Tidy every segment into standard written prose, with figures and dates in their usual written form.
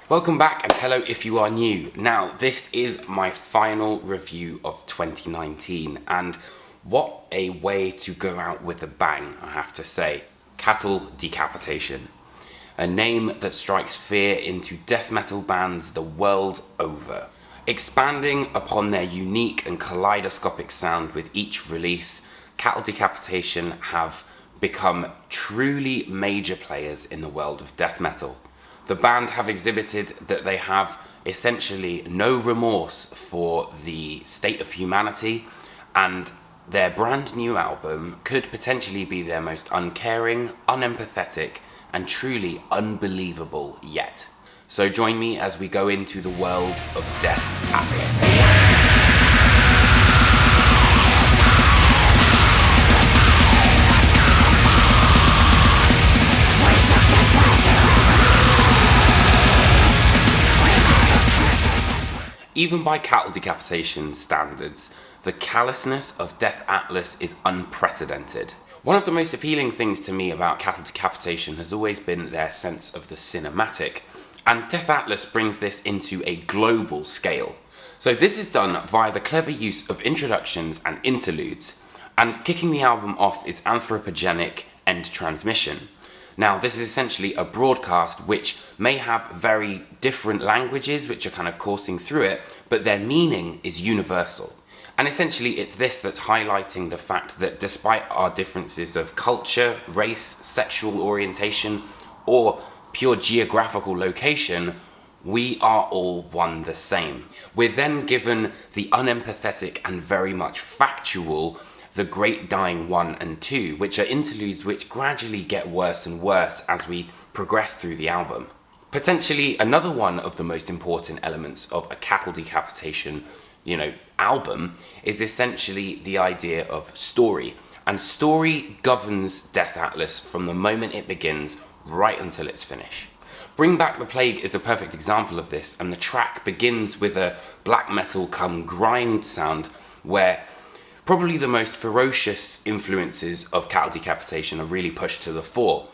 Welcome back and hello if you are new. Now, this is my final review of 2019 and what a way to go out with a bang, I have to say. Cattle Decapitation. A name that strikes fear into death metal bands the world over. Expanding upon their unique and kaleidoscopic sound with each release, Cattle Decapitation have become truly major players in the world of death metal. The band have exhibited that they have essentially no remorse for the state of humanity, and their brand new album could potentially be their most uncaring, unempathetic, and truly unbelievable yet. So join me as we go into the world of Death Atlas. Even by Cattle Decapitation standards, the callousness of Death Atlas is unprecedented. One of the most appealing things to me about Cattle Decapitation has always been their sense of the cinematic, and Death Atlas brings this into a global scale. So this is done via the clever use of introductions and interludes, and kicking the album off is anthropogenic end transmission. Now, this is essentially a broadcast which may have very different languages which are kind of coursing through it, but their meaning is universal. And essentially it's this that's highlighting the fact that despite our differences of culture, race, sexual orientation, or pure geographical location, we are all one the same. We're then given the unempathetic and very much factual The Great Dying 1 and 2, which are interludes which gradually get worse and worse as we progress through the album. Potentially another one of the most important elements of a Cattle Decapitation, album is essentially the idea of story. And story governs Death Atlas from the moment it begins right until its finish. Bring Back the Plague is a perfect example of this, and the track begins with a black metal come grind sound where probably the most ferocious influences of Cattle Decapitation are really pushed to the fore.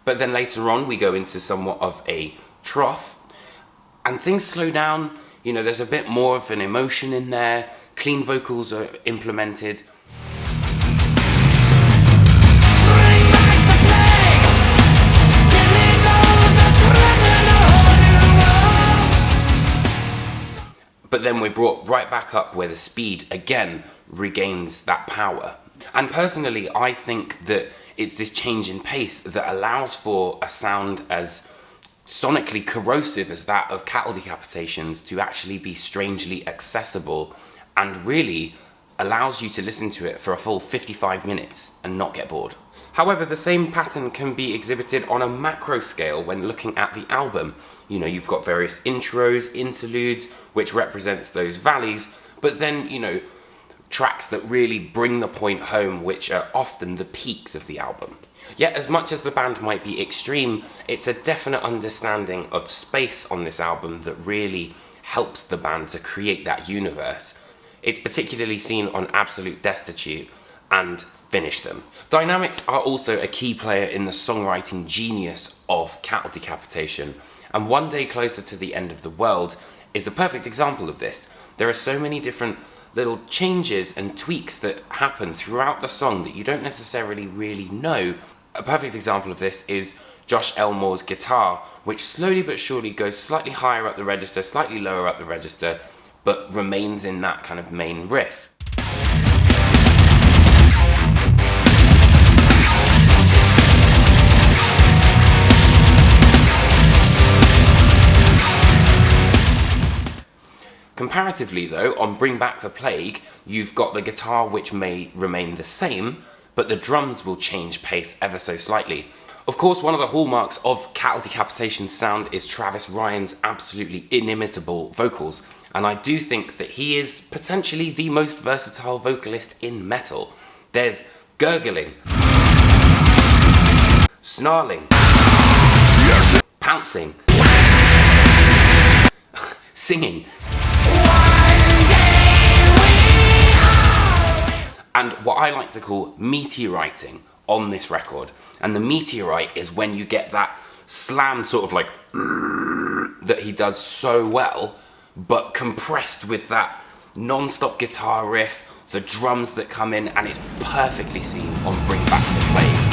But then later on we go into somewhat of a trough and things slow down, there's a bit more of an emotion in there, clean vocals are implemented. But then we're brought right back up where the speed again regains that power. And personally, I think that it's this change in pace that allows for a sound as sonically corrosive as that of Cattle Decapitations to actually be strangely accessible and really allows you to listen to it for a full 55 minutes and not get bored. However, the same pattern can be exhibited on a macro scale when looking at the album. You've got various intros, interludes, which represents those valleys, but then, tracks that really bring the point home, which are often the peaks of the album. Yet, as much as the band might be extreme, it's a definite understanding of space on this album that really helps the band to create that universe. It's particularly seen on Absolute Destitute and Finish Them. Dynamics are also a key player in the songwriting genius of Cattle Decapitation, and One Day Closer to the End of the World is a perfect example of this. There are so many different little changes and tweaks that happen throughout the song that you don't necessarily really know. A perfect example of this is Josh Elmore's guitar, which slowly but surely goes slightly higher up the register, slightly lower up the register, but remains in that kind of main riff. Comparatively though, on Bring Back the Plague, you've got the guitar which may remain the same, but the drums will change pace ever so slightly. Of course, one of the hallmarks of Cattle Decapitation's sound is Travis Ryan's absolutely inimitable vocals, and I do think that he is potentially the most versatile vocalist in metal. There's gurgling, snarling, pouncing, singing. and what I like to call meteoriting on this record. And the meteorite is when you get that slam sort of like that he does so well, but compressed with that non-stop guitar riff, the drums that come in, and it's perfectly seen on Bring Back the Plague.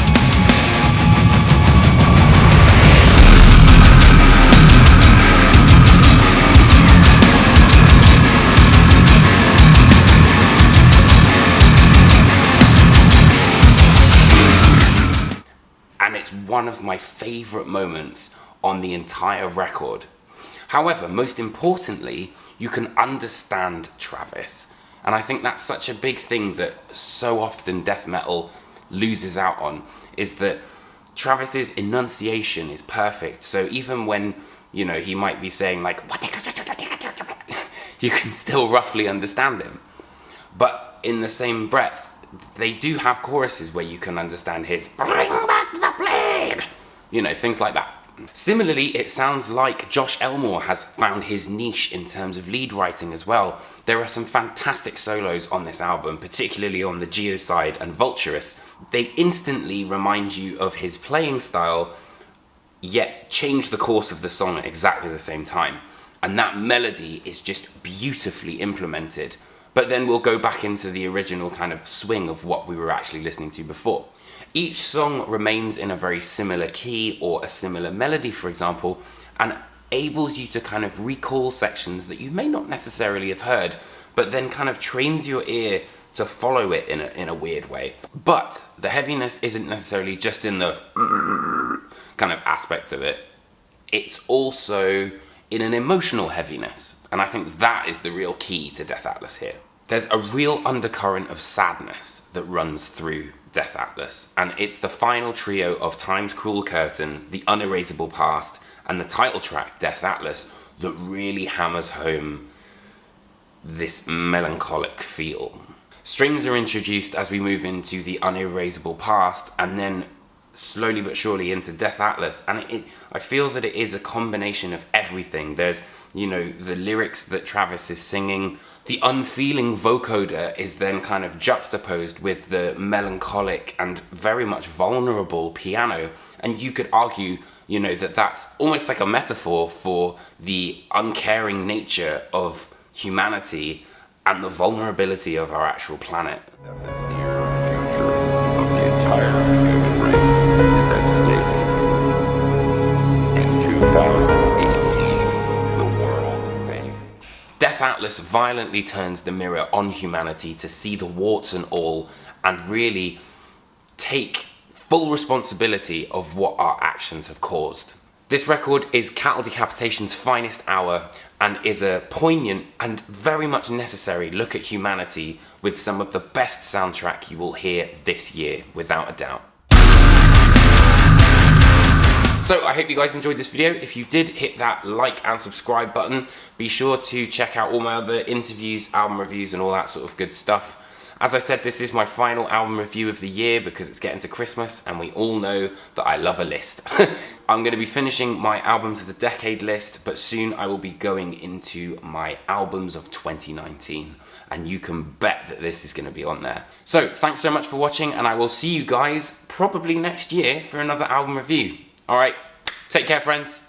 And it's one of my favourite moments on the entire record. However, most importantly, you can understand Travis. And I think that's such a big thing that so often death metal loses out on, is that Travis's enunciation is perfect. So even when, you know, he might be saying like, you can still roughly understand him. But in the same breath, they do have choruses where you can understand his "Bring back the plague," you know, things like that. Similarly, it sounds like Josh Elmore has found his niche in terms of lead writing as well. There are some fantastic solos on this album, particularly on the Geocide and Vulturous. They instantly remind you of his playing style, yet change the course of the song at exactly the same time. And that melody is just beautifully implemented. But then we'll go back into the original kind of swing of what we were actually listening to before. Each song remains in a very similar key or a similar melody, for example, and enables you to kind of recall sections that you may not necessarily have heard, but then kind of trains your ear to follow it in a weird way. But the heaviness isn't necessarily just in the kind of aspect of it. It's also in an emotional heaviness, and I think that is the real key to Death Atlas here. There's a real undercurrent of sadness that runs through Death Atlas, and it's the final trio of Time's Cruel Curtain, The Unerasable Past, and the title track, Death Atlas, that really hammers home this melancholic feel. Strings are introduced as we move into The Unerasable Past, and then slowly but surely into Death Atlas, and I feel that it is a combination of everything. There's, you know, the lyrics that Travis is singing. The unfeeling vocoder is then kind of juxtaposed with the melancholic and very much vulnerable piano, and you could argue, you know, that that's almost like a metaphor for the uncaring nature of humanity and the vulnerability of our actual planet. The near future of the entire human race is at stake. In 2018, the world may... Death Atlas violently turns the mirror on humanity to see the warts and all, and really take full responsibility of what our actions have caused. This record is Cattle Decapitation's finest hour, and is a poignant and very much necessary look at humanity with some of the best soundtrack you will hear this year, without a doubt. So I hope you guys enjoyed this video. If you did, hit that like and subscribe button. Be sure to check out all my other interviews, album reviews, and all that sort of good stuff. As I said, this is my final album review of the year because it's getting to Christmas and we all know that I love a list. I'm going to be finishing my albums of the decade list, but soon I will be going into my albums of 2019. And you can bet that this is going to be on there. So thanks so much for watching, and I will see you guys probably next year for another album review. Alright, take care friends.